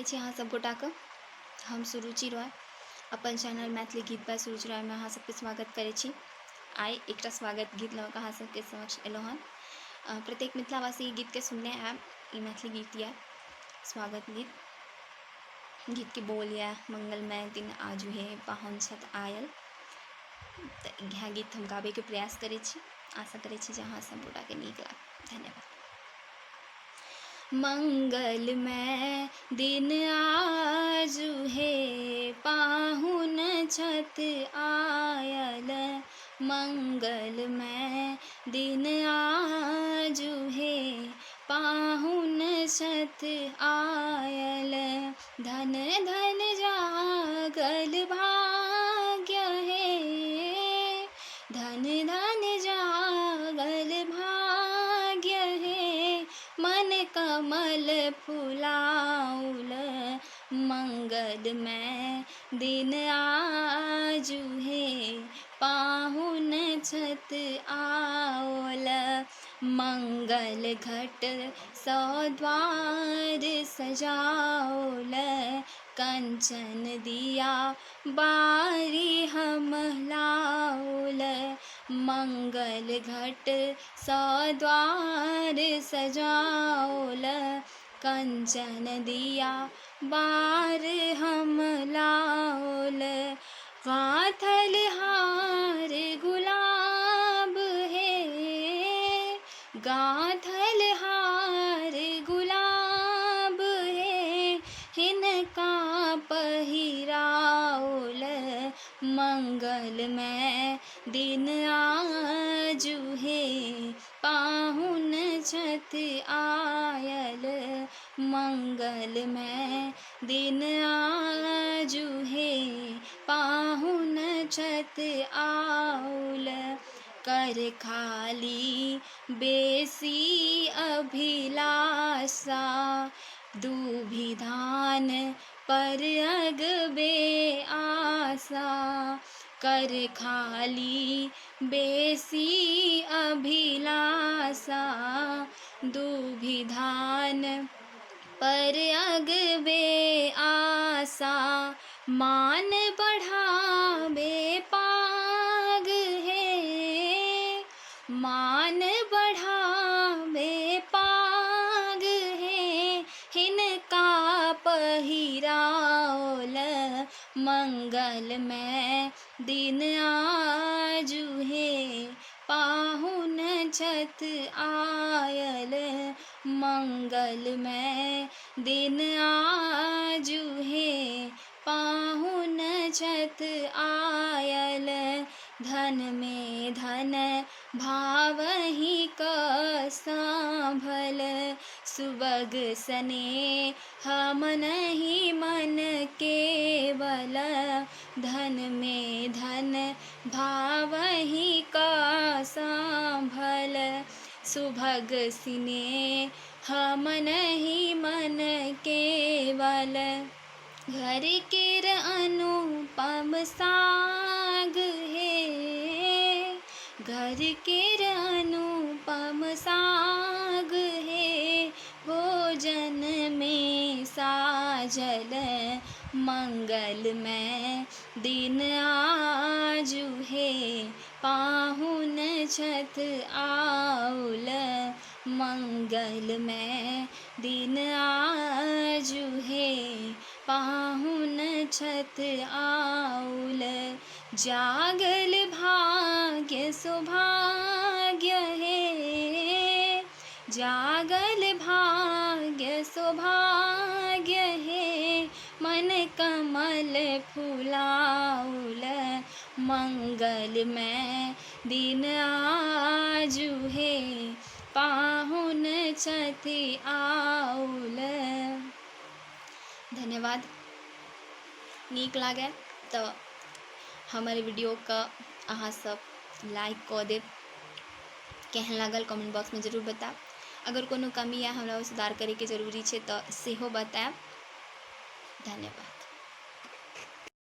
करै छी अहाँ सब गोटाके। हम सुरुचि रॉय अपन चैनल मैथिली गीत बाय सुरुचि रॉय में अहाँ सबके स्वागत करै छी। आइ एकटा स्वागत गीत लऽ कऽ अहाँ सबके समक्ष एलहुँ हन। प्रत्येक मिथिलावासी ई गीतके सुनने आयब। ई मैथिली गीत यऽ, स्वागत गीत। गीतके बोल यऽ मंगलमय दिन आजुहे पाहुन छथि आयल। तऽ इएह गीत हम गाबैके प्रयास करै छी। आशा करै छी जे अहाँ सब गोटाके नीक लागत। धन्यवाद। मंगलमय दिन आजुहे पाहुन छथि आयल। मंगलमय दिन आजुहे पाहुन छथि आयल। धन धन जागल भाग्य हे, धन धन जागल भाग्य हे, मन कमल फुलाउल। मंगलमय दिन आजुहे पाहुन छथि आयल। मंगल घट सौ द्वार सजाओल, कंचन दिया बारी हम लाओल। मंगल घट सौ द्वार सजाओल, कंचन दिया बार हम लाओल। गाथल हार गुलाब हे, गाथल हार गुलाब हे, हिनका पहिराओल। मंगलमय दिन आजुहे पाहुन छथि आयल। मंगलमय दिन आजुहे पाहुन छथि आउल। कर खाली बेसी अभिलाषा, दूभि धान पर अगबे आशा। कर खाली बेसी अभिलाषा, दूभि धान पर अगबे आशा। मान बढ़ावे पाग हे, मान बढ़ावे पाग हे, हिनका पहिराओल। मंगलमय दिन आजुहे पाहुन छथि आयल। मंगलमय दिन आजुहे पाहुन छथि आयल। धन में धन भावहि क सांभल, सुबग स्नेह मनहि मन केवल। धन में धन भावहि क सांभल, सुभग स्नेह मनहि मन केवल। घर केर अनुपम साग हे, घर केर अनुपम साग हे, भोजन में साजल। मंगलमय दिन आजुहे पाहुन छथि आउल। मंगलमय दिन आजुहे पाहुन छथि आउल। जागल भाग्य सौभाग्य हे, जागल भाग्य सौभाग्य हे, मन कमल फुलाउल। मंगलमय दिन आजुहे पाहुन छथि आउल। धन्यवाद। नीक लागे तो हमर वीडियोके अहाँ सब लाइक कऽ देब। केहन लागल कमेंट बॉक्स में जरूर बताएब। अगर कोनो कमी या हमरा सुधार करैके जरूरी छै तऽ सेहो बताएब। धन्यवाद।